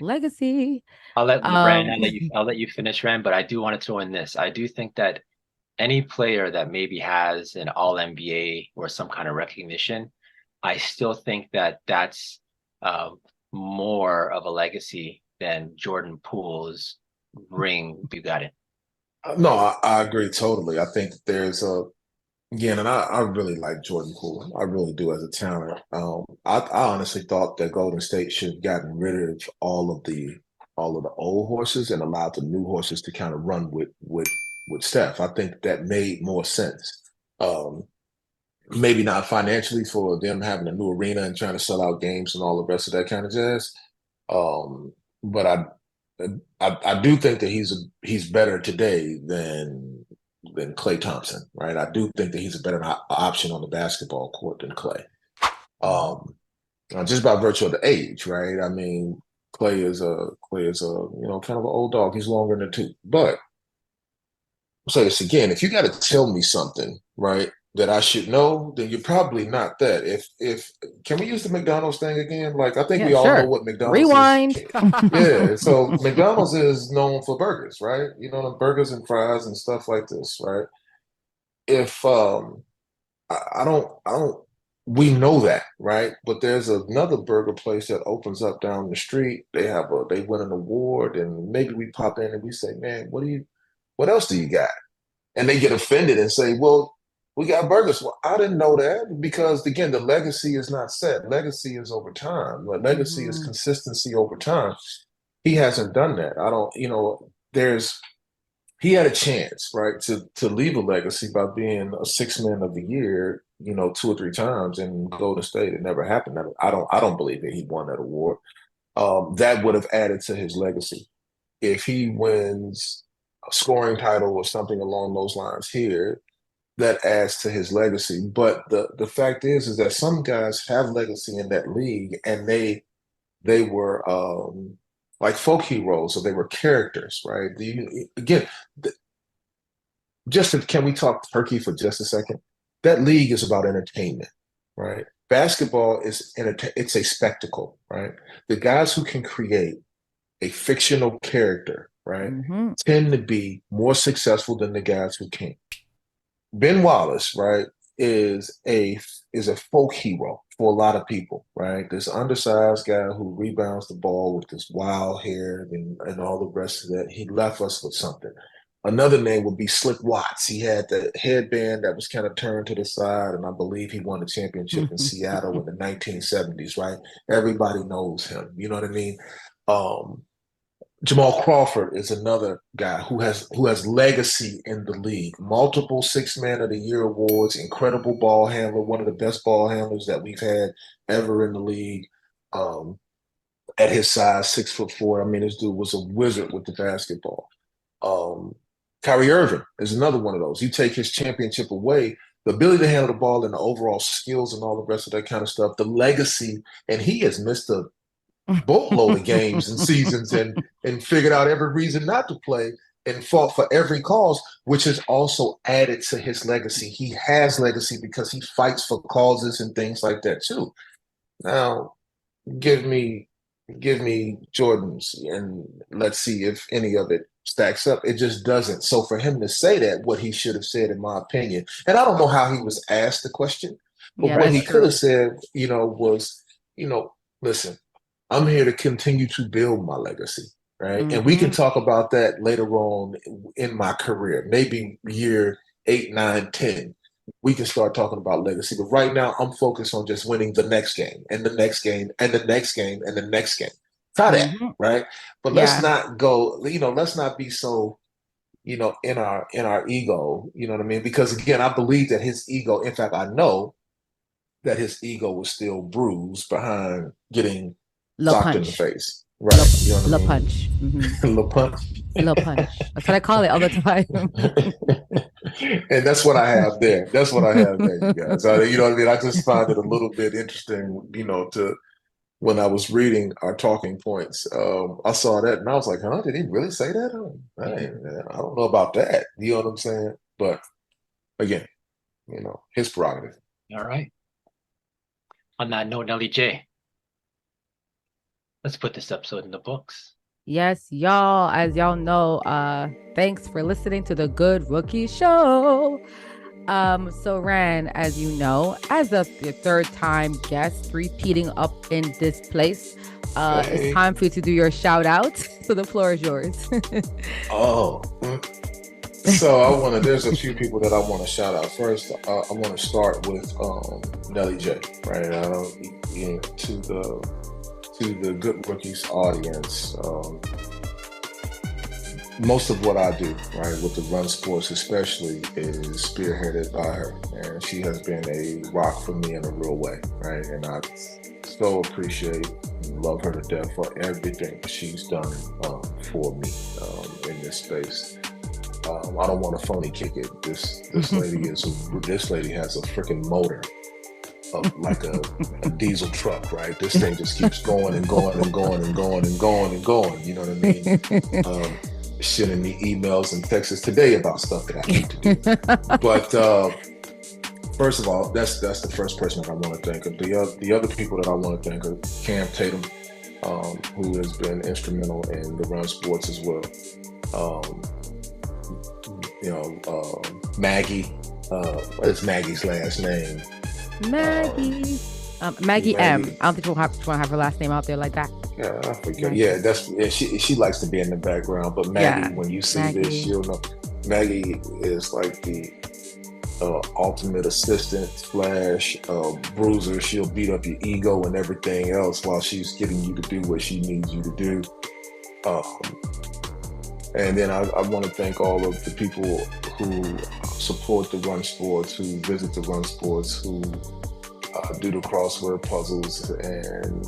legacy. I'll let you finish, Ran, but I do want to throw in this. I do think that any player that maybe has an all NBA or some kind of recognition, I still think that that's more of a legacy than Jordan Poole's ring. You got it. No, I agree totally. I think there's Again, and I really like Jordan Poole. I really do as a talent. I honestly thought that Golden State should have gotten rid of all of the old horses and allowed the new horses to kind of run with Steph. I think that made more sense. Um, Maybe not financially for them having a new arena and trying to sell out games and all the rest of that kind of jazz. But I do think that he's better today than Klay Thompson, right? I do think that he's a better option on the basketball court than Klay. Um, just by virtue of the age, right? I mean, Klay is a kind of an old dog. He's longer than two. But I'll say this again: if you got to tell me something, right, that I should know, then you're probably not that. If can we use the McDonald's thing again? Like I think Yeah, we all know sure. what McDonald's Rewind. is. Yeah, so McDonald's is known for burgers, right? You know, the burgers and fries and stuff like this, right? If I don't we know that, right? But there's another burger place that opens up down the street. They win an award, and maybe we pop in and we say, man, what else do you got? And they get offended and say, well, we got burgers. Well, I didn't know that because again, the legacy is not set. Legacy is over time. Legacy is Mhm. consistency over time. He hasn't done that. I don't, there's he had a chance, right, to leave a legacy by being a six man of the year, two or three times in Golden State. It never happened. I don't believe that he won that award. That would have added to his legacy. If he wins a scoring title or something along those lines here, that adds to his legacy. But the fact is that some guys have legacy in that league, and they were like folk heroes, or they were characters, right? Again, can we talk turkey for just a second? That league is about entertainment, right? Basketball it's a spectacle, right? The guys who can create a fictional character, right, Mhm. tend to be more successful than the guys who can't. Ben Wallace, right, is a folk hero for a lot of people, right? This undersized guy who rebounds the ball with this wild hair and all the rest of that. He left us with something. Another name would be Slick Watts. He had the headband that was kind of turned to the side, and I believe he won the championship in Seattle in the 1970s, right? Everybody knows him. You know what I mean? Um, Jamal Crawford is another guy who has legacy in the league. Multiple six man of the year awards, incredible ball handler, one of the best ball handlers that we've had ever in the league. Um, at his size, 6'4". I mean, this dude was a wizard with the basketball. Um, Kyrie Irving is another one of those. You take his championship away, the ability to handle the ball and the overall skills and all the rest of that kind of stuff, the legacy, and he has missed a boatload of games and seasons and figured out every reason not to play and fought for every cause, which has also added to his legacy. He has legacy because he fights for causes and things like that too. Now, give me Jordan's and let's see if any of it stacks up. It just doesn't. So for him to say that, what he should have said, in my opinion, and I don't know how he was asked the question, but Yeah, what that's he could true. have said, was, listen, I'm here to continue to build my legacy, right? And we can Mhm. talk about that later on in my career, maybe year 8, 9, 10. We can start talking about legacy. But right now, I'm focused on just winning the next game and the next game and the next game and the next game. Try that, Mhm. right? But let's Yeah. not go, let's not be so, in our ego, you know what I mean? Because again, I believe that his ego, in fact, I know that his ego was still bruised behind getting La socked in the punch. face. La, Right. You know what I la mean? punch. Le punch. La punch. That's what I call it all the time. And that's what I have there. That's what I have there, you guys. You know what I mean? I just find it a little bit interesting, to when I was reading our talking points. I saw that and I was like, huh, did he really say that? I don't know about that. You know what I'm saying? But again, his prerogative. All right. On that note, Nelly J, let's put this episode in the books. Yes, y'all, as y'all know, thanks for listening to the Good Rookie Show. So Ran, as you know, as a third time guest repeating up in this place, it's time for you to do your shout out. So the floor is yours. Oh, So there's a few people that I want to shout out. First, I want to start with Nelly J, right? To the Good Rookies audience. Most of what I do, right, with the Run Sports especially, is spearheaded by her. And she has been a rock for me in a real way, right? And I so appreciate and love her to death for everything she's done for me in this space. I don't want to phony kick it. This lady has a freaking motor of like a diesel truck, right? This thing just keeps going and going and going and going and going and going. You know what I mean? Sending me emails and texts today about stuff that I need to do. But first of all, that's the first person that I want to thank. The other people that I want to thank are Cam Tatum, who has been instrumental in the Run Sports as well. Maggie. What is Maggie's last name? Maggie M. I don't think we'll have to have her last name out there like that. Yeah, I forget. Yeah, she likes to be in the background. But Maggie, when you see this, you'll know. Maggie is like the ultimate assistant / bruiser. She'll beat up your ego and everything else while she's getting you to do what she needs you to do. And then I want to thank all of the people who support the Run Sports, who visit the Run Sports, who do the crossword puzzles and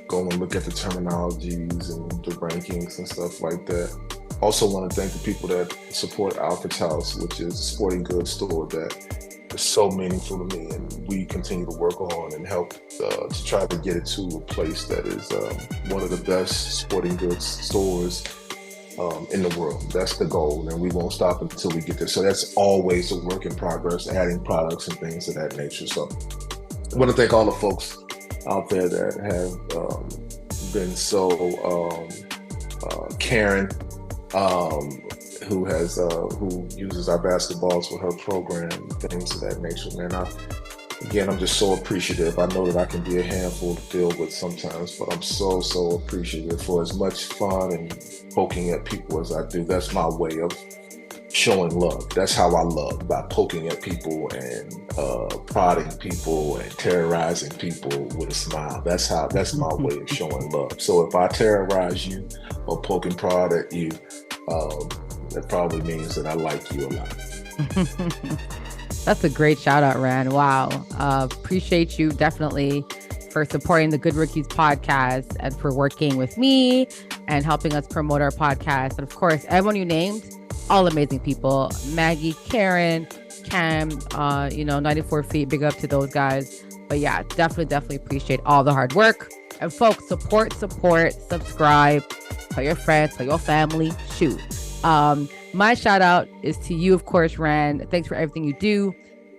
go and look at the terminologies and the rankings and stuff like that. Also want to thank the people that support Alfred's House, which is a sporting goods store that is so meaningful to me, and we continue to work on and help to try to get it to a place that is one of the best sporting goods stores in the world. That's the goal, and we won't stop until we get there. So that's always a work in progress, adding products and things of that nature. So I want to thank all the folks out there that have been so caring, who uses our basketballs for her program, things of that nature. Man, I'm just so appreciative. I know that I can be a handful to deal with sometimes, but I'm so appreciative for as much fun and poking at people as I do. That's my way of showing love. That's how I love, by poking at people and prodding people and terrorizing people with a smile. That's my way of showing love. So if I terrorize you or poke and prod at you, that probably means that I like you a lot. That's a great shout out, Rand. Wow. Appreciate you definitely for supporting the Good Rookies podcast and for working with me and helping us promote our podcast. And of course, everyone you named, all amazing people. Maggie, Karen, Cam, 94 Feet, big up to those guys. But yeah, definitely appreciate all the hard work. And folks, support, subscribe, tell your friends, tell your family, shoot. My shout out is to you, of course, Rand. Thanks for everything you do.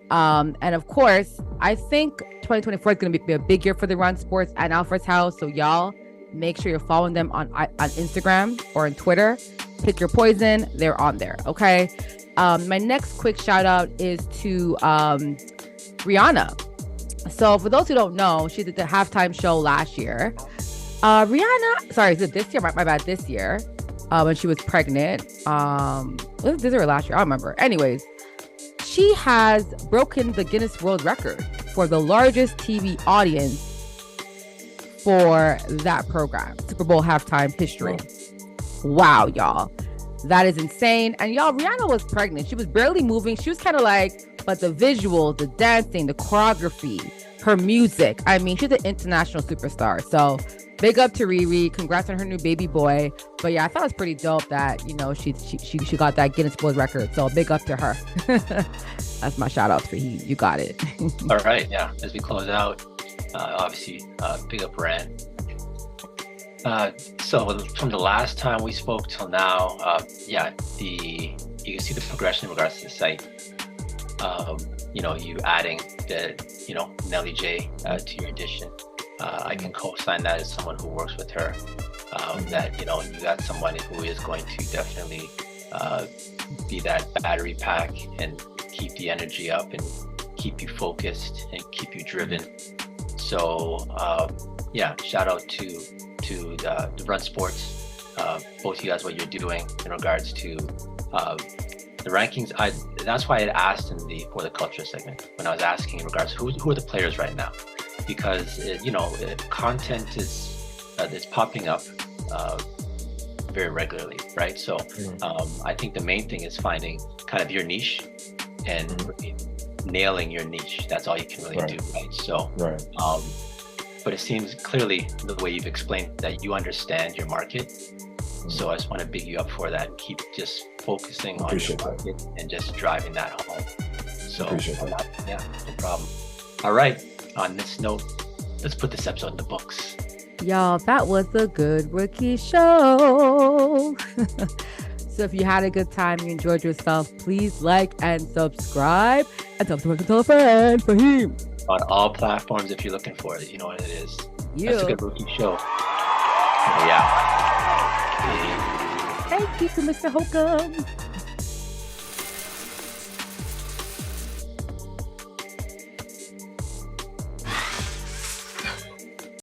And of course, I think 2024 is going to be a big year for the Run Sports and Alfred's House. So y'all make sure you're following them on Instagram or on Twitter. Pick your poison. They're on there. Okay. My next quick shout out is to Rihanna. So for those who don't know, she did the halftime show last year. Is it this year? My bad. This year. When she was pregnant. Was it this year or last year? I don't remember. Anyways, she has broken the Guinness World Record for the largest TV audience for that program, Super Bowl halftime history. Wow, y'all. That is insane. And y'all, Rihanna was pregnant. She was barely moving. She was kind of like, but the visuals, the dancing, the choreography, her music. I mean, she's an international superstar. So big up to Riri. Congrats on her new baby boy. But yeah, I thought it was pretty dope that, she got that Guinness World Record. So big up to her. That's my shout out for you. You got it. All right. Yeah. As we close out, obviously, big up Rand. So from the last time we spoke till now, you can see the progression in regards to the site. You adding the, Nelly J to your edition. I can co-sign that as someone who works with her, that, you got somebody who is going to definitely be that battery pack and keep the energy up and keep you focused and keep you driven. So, shout out to the Run Sports, both of you guys, what you're doing in regards to The rankings, that's why I asked for the culture segment when I was asking in regards to who are the players right now, because content is popping up very regularly, right? So I think the main thing is finding kind of your niche and nailing your niche. That's all you can really do, right? So, but it seems clearly the way you've explained that you understand your market. So I just want to big you up for that. Keep just focusing on your market and just driving that home. So yeah, no problem. All right. On this note, let's put this episode in the books. Y'all, that was a good rookie show. So if you had a good time, you enjoyed yourself, please like and subscribe. And tell a friend for him. On all platforms, if you're looking for it, you know what it is. Yeah. That's a good rookie show. Yeah. Thank you to Mr. Holcomb.